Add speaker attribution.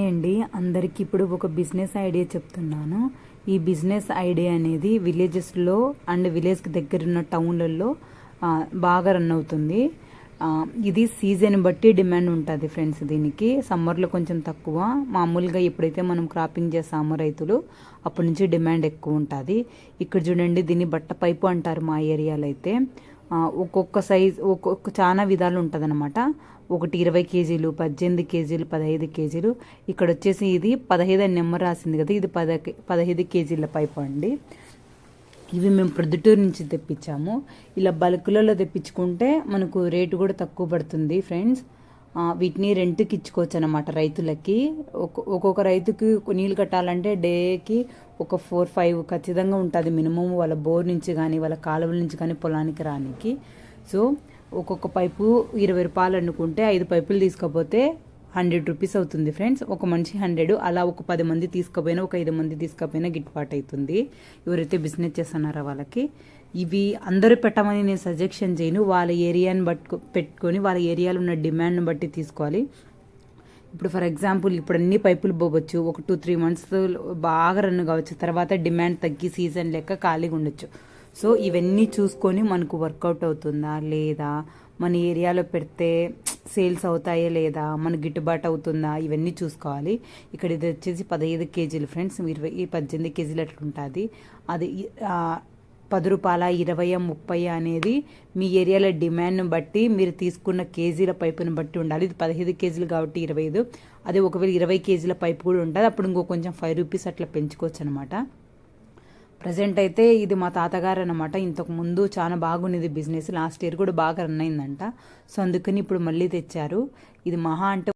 Speaker 1: అండి, అందరికీ ఇప్పుడు ఒక బిజినెస్ ఐడియా చెప్తున్నాను. ఈ బిజినెస్ ఐడియా అనేది విలేజెస్లో అండ్ విలేజ్కి దగ్గర ఉన్న టౌన్లలో బాగా రన్ అవుతుంది. ఇది సీజన్ బట్టి డిమాండ్ ఉంటుంది ఫ్రెండ్స్. దీనికి సమ్మర్లో కొంచెం తక్కువ, మామూలుగా ఎప్పుడైతే మనం క్రాపింగ్ చేస్తామో రైతులు అప్పటి నుంచి డిమాండ్ ఎక్కువ ఉంటుంది. ఇక్కడ చూడండి, దీన్ని బట్ట పైపు అంటారు మా ఏరియాలో అయితే. ఒక్కొక్క సైజ్ ఒక్కొక్క చాలా విధాలు ఉంటుంది అనమాట. ఒకటి 20 కేజీలు, 18 కేజీలు, 15 కేజీలు. ఇక్కడ వచ్చేసి ఇది 15 అని నెంబర్ రాసింది కదా, ఇది 15 కేజీల పైపు అండి. ఇవి మేము ప్రొద్దుటూరు నుంచి తెప్పించాము. ఇలా బల్క్లలో తెప్పించుకుంటే మనకు రేటు కూడా తక్కువ పడుతుంది ఫ్రెండ్స్. వీటిని రెంట్కి ఇచ్చుకోవచ్చు అనమాట రైతులకి. ఒక్కొక్క రైతుకి నీళ్ళు కట్టాలంటే డేకి ఒక 4-5 ఖచ్చితంగా ఉంటుంది మినిమం, వాళ్ళ బోర్ నుంచి కానీ వాళ్ళ కాలువల నుంచి కానీ పొలానికి రానికి. సో ఒక్కొక్క పైపు 20 రూపాయలు అనుకుంటే 5 పైపులు తీసుకపోతే 100 రూపీస్ అవుతుంది ఫ్రెండ్స్. ఒక మనిషి 100, అలా ఒక 10 మంది తీసుకపోయినా ఒక 5 మంది తీసుకపోయినా గిట్టుబాటు అవుతుంది ఎవరైతే బిజినెస్ చేస్తున్నారో వాళ్ళకి. ఇవి అందరూ పెట్టమని నేను సజెషన్ చేయను, వాళ్ళ ఏరియాని పెట్టుకొని వాళ్ళ ఏరియాలో ఉన్న డిమాండ్ని బట్టి తీసుకోవాలి. ఇప్పుడు ఫర్ ఎగ్జాంపుల్ ఇప్పుడు అన్ని పైపులు పోవచ్చు, ఒక 2-3 మంత్స్ బాగా రన్ కావచ్చు, తర్వాత డిమాండ్ తగ్గి సీజన్ లెక్క ఖాళీగా ఉండొచ్చు. సో ఇవన్నీ చూసుకొని మనకు వర్కౌట్ అవుతుందా లేదా, మన ఏరియాలో పెడితే సేల్స్ అవుతాయా లేదా, మనకు గిట్టుబాటు అవుతుందా, ఇవన్నీ చూసుకోవాలి. ఇక్కడ ఇది వచ్చేసి 15 కేజీలు ఫ్రెండ్స్, 18 కేజీలు అట్లా ఉంటుంది. అది 10 రూపాయల, 20, 30 అనేది మీ ఏరియాలో డిమాండ్ని బట్టి మీరు తీసుకున్న కేజీల పైపుని బట్టి ఉండాలి. ఇది 15 కేజీలు కాబట్టి 25. అదే ఒకవేళ 20 కేజీల పైపు కూడా ఉంటుంది, అప్పుడు ఇంకో కొంచెం 5 రూపీస్ అట్లా పెంచుకోవచ్చు అనమాట. ప్రజెంట్ అయితే ఇది మా తాతగారు అనమాట. ఇంతకు ముందు చాలా బాగుండేది బిజినెస్, లాస్ట్ ఇయర్ కూడా బాగా రన్ అయిందంట. సో అందుకని ఇప్పుడు మళ్ళీ తెచ్చారు. ఇది మహా అంటే